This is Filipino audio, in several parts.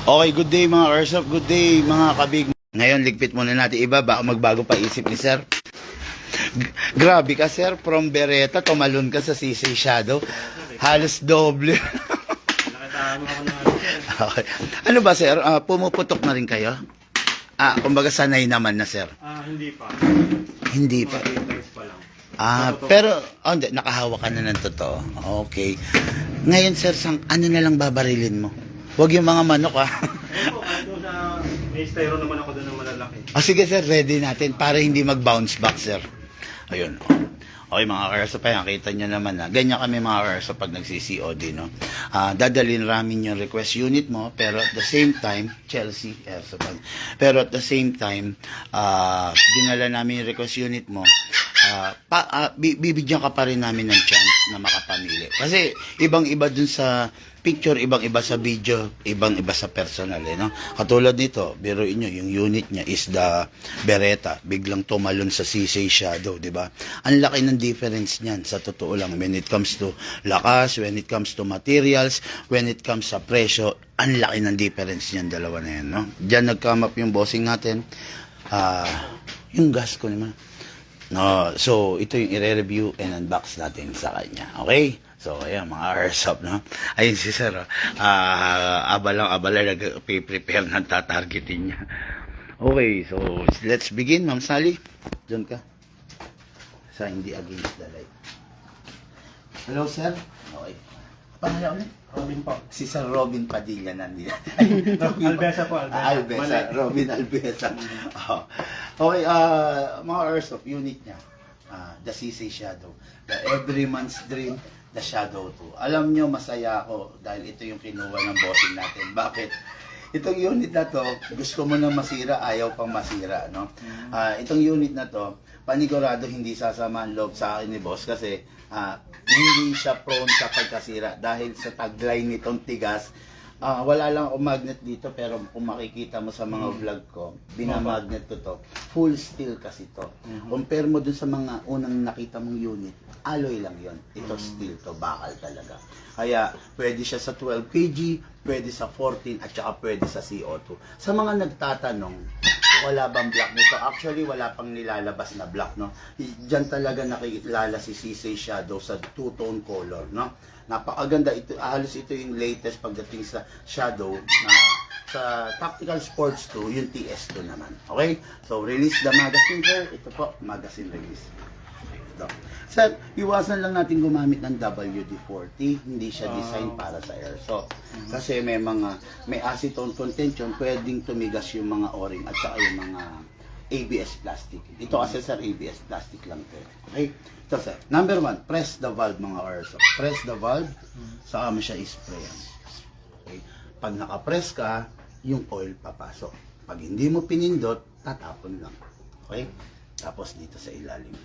Okay, good day mga Airsoft, good day mga kabig. Ngayon, ligpit muna natin iba, baka magbago pa isip ni Sir. Grabe ka Sir, from Beretta, tumalon ka sa CC Shadow. Halos doble. Okay. Ano ba Sir, pumuputok na rin kayo? Kumbaga sanay naman na Sir. Hindi pa. Hindi pa. Pa lang. Pero, hindi, nakahawa ka na ng totoo. Okay. Ngayon Sir, ano na lang babarilin mo? Huwag yung mga manok Ayun po, kahit doon sa may styro naman ako doon ng malalaki. Sige sir, ready natin para hindi mag-bounce back sir. Ayun. Okay mga Airsoft, kita nyo naman ganyan kami mga Airsoft pag nagsi-COD, no? Dadalhin namin yung request unit mo, pero at the same time, Chelsea Airsoft. Pero at the same time, dinala namin yung request unit mo, bibigyan ka pa rin namin ng chance na makapamili. Kasi ibang-iba dun sa picture, ibang-iba sa video, ibang-iba sa personal, no? Katulad nito, biruin nyo, yung unit niya is the Beretta, biglang tumalon sa CC Shadow, di ba? Ang laki ng difference niyan, sa totoo lang, when it comes to lakas, when it comes to materials, when it comes sa presyo, ang laki ng difference niyan, dalawa na yan, no? Diyan nag-come up yung bossing natin, yung gas ko naman. No, so ito yung i-review and unbox natin sa kanya. Okay? So ayan mga Airsoft, no? Ayun si Sir, abala nag-prepare ng tatargetin niya. Okay, so let's begin, Ma'am Sally. Diyan ka. Sa hindi against the light. Hello, Sir. Okay. Pangalan ulit? Robin po. Si Sir Robin Padilla nandito. Albesa po, Albesa. Albesa, Robin Albesa. Okay, mga Airsoft unit niya, the CC Shadow, the Every Man's Dream, the Shadow 2. Alam nyo, masaya ako dahil ito yung kinuha ng bossing natin. Bakit? Itong unit na to, gusto mo na masira, ayaw pang masira, no? Itong unit na to, panigurado hindi sasama ang loob sa akin ni boss kasi hindi siya prone sa pagkasira dahil sa tagline nitong tigas. Wala lang akong magnet dito pero kung makikita mo sa mga vlog ko, binamagnet ko to. Full steel kasi to. Compare mo dun sa mga unang nakita mong unit, alloy lang yon. Ito steel to, bakal talaga. Kaya pwede siya sa 12 kg, pwede sa 14 at saka pwede sa CO2. Sa mga nagtatanong, wala bang black nito? Actually, wala pang nilalabas na black, no? Diyan talaga nakikilala si CC Shadow sa two-tone color, no? Napakaganda ito. Halos ito yung latest pagdating sa Shadow na sa Tactical Sports 2, yung TS2 naman. Okay? So, release the magazine, sir. Ito po, magazine release. Okay, ito. Sir, iwasan lang natin gumamit ng WD-40. Hindi siya design para sa airsoft. Kasi may acetone content yun, pwedeng tumigas yung mga o-ring at saka yung mga ABS plastic. Ito kasi sir, ABS plastic lang ito. Okay? Ito sir, number 1, press the valve mga airsoft. Press the valve, saka mo siya isprayan. Okay? Pag nakapress ka, yung oil papasok. Pag hindi mo pinindot, tatapon lang. Okay? Tapos dito sa ilalim.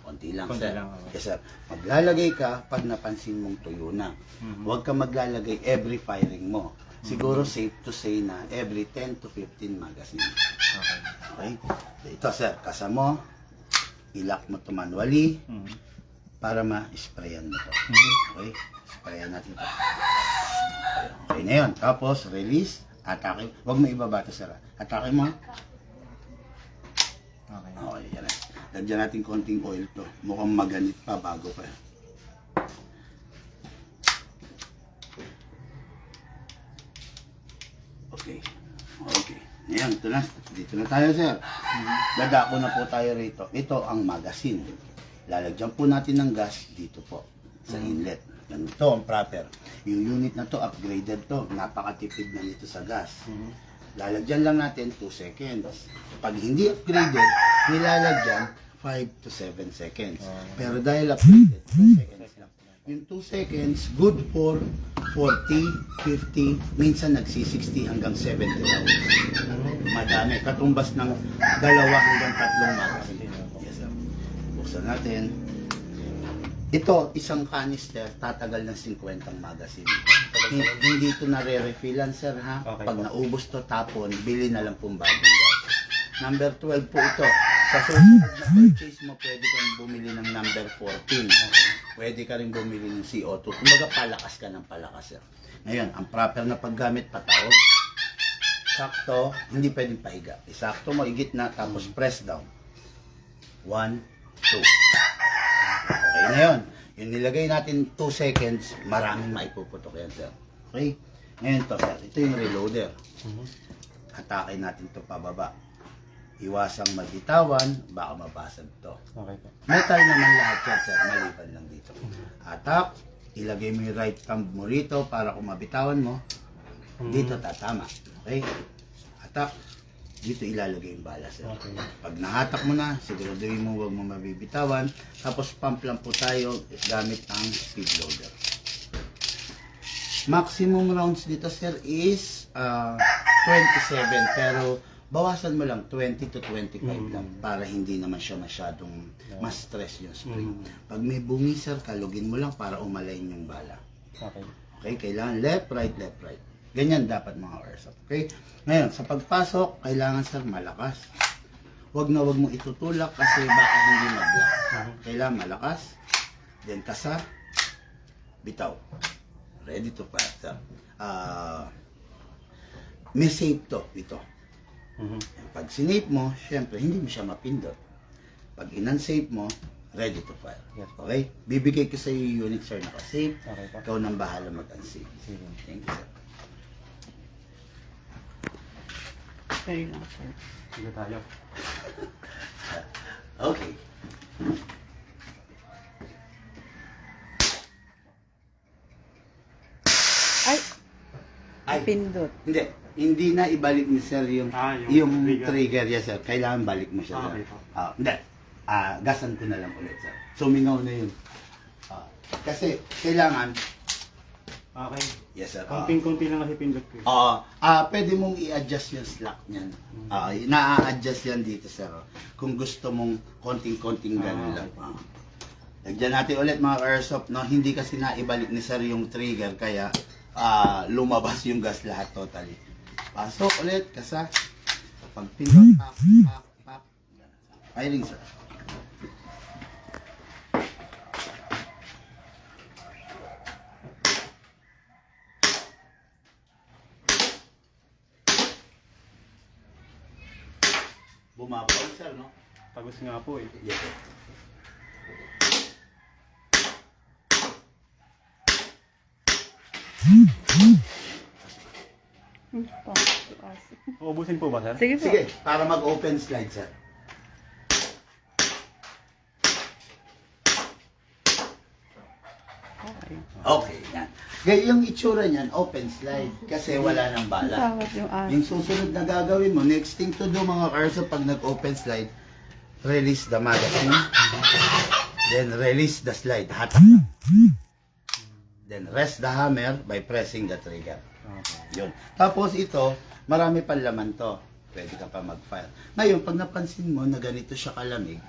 Konti lang, Konti sir. lang, Yes, sir. Maglalagay ka pag napansin mong tuyo na. Huwag ka maglalagay every firing mo. Siguro safe to say na every 10 to 15 magazine. Okay? Ito, sir. Kasa mo, ilak mo ito manually para ma-sprayan mo ito. Okay? Sprayan natin ito. Okay na yun. Tapos, release. Atake. Huwag mo ibaba ito, sir. Atake mo. Okay, yan. Lagyan natin konting oil to. Mukhang maganit pa bago pa. Okay. Okay. Ayan, ito na. Dito na tayo, sir. Dadako na po tayo rito. Ito ang magazine. Lalagyan po natin ng gas dito po. Sa inlet. Ganito ang proper. Yung unit na to, upgraded to. Napakatipid na nito sa gas. Lalagyan lang natin 2 seconds. Pag hindi upgraded, nilalagyan 5 to 7 seconds. Pero dahil upgraded, 2 seconds lang. Yung 2 seconds, good for 40, 50, minsan nagsi-60 hanggang 70 rounds. Madami. Katumbas ng 2 hanggang 3 magazine. Yes, sir. Buksan natin. Ito, isang canister, tatagal ng 50 magazine. Hindi ito nare-refillan, sir, ha? Okay, Pag po. naubos to tapon, bili na lang pong bagong gas. Number 12 po ito. Sa susunod na purchase mo, pwede kang bumili ng number 14. Pwede ka rin bumili ng CO2. Kumbaga, palakas ka ng palakas, sir. Ngayon, ang proper na paggamit, patao. Sakto, hindi pwedeng pahiga. Isakto mo, igit na, tapos press down. 1, 2. Okay na yun. Yung nilagay natin 2 seconds, maraming maipuputok yan, sir. Okay? Ngayon to, sir. Ito yung reloader. Hatakin natin to pababa. Iwasang mabitawan, baka mabasag to. Okay po. Metal naman lahat yan, sir. Maliban lang dito. Atak, ilagay mo yung right thumb mo rito para kung mabitawan mo, dito tatama. Okay? Atak, dito ilalagay yung bala, sir. Okay. Pag nahatak mo na, siguraduhin mo huwag mo mabibitawan. Tapos pump lang po tayo gamit ang speed loader. Maximum rounds dito, sir, is 27. Pero bawasan mo lang 20 to 25 lang para hindi naman siya masyadong mas stress yung spring. Pag may bungi, sir, kalugin mo lang para umalayin yung bala. Okay. Okay, kailangan left, right, left, right. Ganyan dapat mga airsoft. Okay? Ngayon, sa pagpasok, kailangan, sir, malakas. Huwag na huwag mo itutulak kasi baka hindi mag-block. Kailangan malakas, then kasa, bitaw. Ready to fire, sir. May safe to, ito. Pag sinave mo, syempre, hindi mo siya mapindot. Pag in-unsave mo, ready to fire. Yes, po. Okay? Bibigay ko sa iyo unit, sir, naka-save. Okay po. Ikaw nang bahala mag-unsave. Sige. Thank you, sir. Ayun na, sir. Sige tayo. Okay. Ay, Ay, pindot. hindi na ibalik ni sir yung, yung trigger. Yes, sir. Kailangan balik mo siya, sir. Okay po. Hindi. Gasan ko na lang ulit, sir. Sumingaw na yun. Kasi kailangan, Okay. yes, sir. Konting-konti lang kasi pindot ko. Pwede mong i-adjust yung slack niyan. Na-adjust yan dito, sir. Kung gusto mong konting-konting gano'n lang. Lagyan natin ulit mga airsoft, no? Hindi kasi naibalik ni sir yung trigger, kaya lumabas yung gas lahat totally. Pasok ulit, kasa. Pag pindot, pak, pak, pak. Firing, sir. Bumabaw, sir, no? Tagos nga po eh. Yes, sir. Uubusin po ba, sir? Sige po. Sige, para mag-open slide, sir. Okay. Okay, yan. Gaya yung itsura niyan, open slide. Kasi wala nang bala. Tawad yung Yung susunod na gagawin mo, next thing to do mga karso, pag nag-open slide, release the magazine. Then release the slide. Hatak. Then rest the hammer by pressing the trigger. Okay. Yun. Tapos ito, marami pang laman to. Pwede ka pa mag-fire. Ngayon, pag napansin mo na ganito siya kalamig,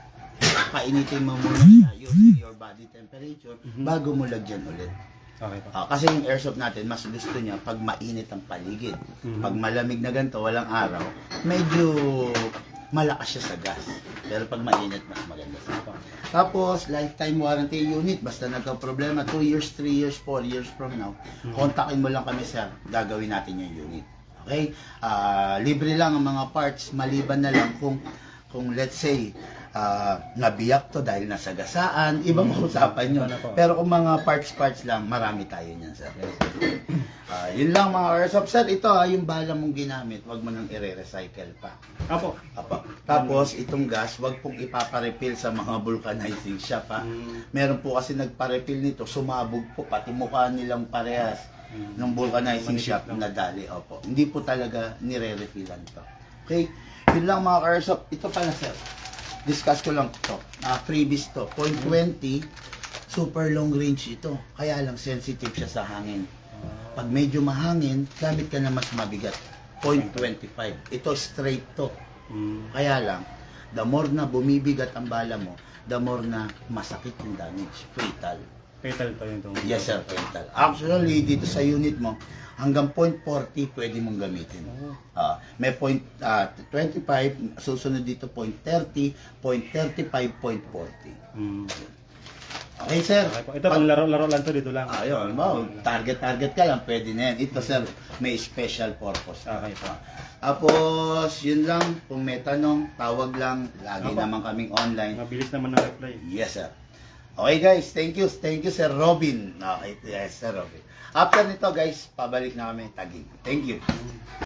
painitin mo muna siya using your body temperature bago mo lagyan ulit. Okay po. Kasi yung airsoft natin, mas gusto niya pag mainit ang paligid. Pag malamig na ganito, walang araw, medyo malakas siya sa gas. Pero pag mainit, mas maganda sa. Tapos, lifetime warranty unit. Basta nagka-problema, 2 years, 3 years, 4 years from now, kontakin mo lang kami, sir. Gagawin natin yung unit. Okay? Libre lang ang mga parts, maliban na lang kung let's say, nabiyak to dahil nasagasaan, ibang usapan yun. Pero kung mga parts lang, marami tayo niyan, sir. Yun lang mga airsoft, sir. Ito yung bala mong ginamit, wag mo nang i-recycle pa. Apo. Tapos itong gas, wag pong ipaparefill sa mga vulcanizing shop, ha. Meron po kasi nagpa-refill nito, sumabog po, pati mukha nilang parehas ng vulcanizing shop na dali. Opo. Hindi po talaga nire-refillan to. Okay? Yun lang mga airsoft. Ito pala, sir. Discuss ko lang to. Freebies to. 0.20, super long range ito. Kaya lang sensitive siya sa hangin. Pag medyo mahangin, gamit ka na mas mabigat. 0.25. Ito straight to. Kaya lang, the more na bumibigat ang bala mo, the more na masakit yung damage. Fatal. Fatal pa yun itong... Yes, sir, fatal. Actually, dito sa unit mo, hanggang 0.40 pwede mong gamitin. May 0.25, susunod dito 0.30, 0.35, 0.40. Okay, sir. Okay po. Ito, pang laro-laro lang to dito lang. Ayun, mo, target ka lang, pwede na yan. Ito, sir, may special purpose. Okay po. Tapos, yun lang, kung may tanong, tawag lang. Lagi Opo. naman kaming online. Mabilis naman ang reply. Yes, sir. Okay, guys, thank you. Thank you, Sir Robin. Okay, yes, Sir Robin. After nito, guys, pabalik na kami Taguig. Thank you.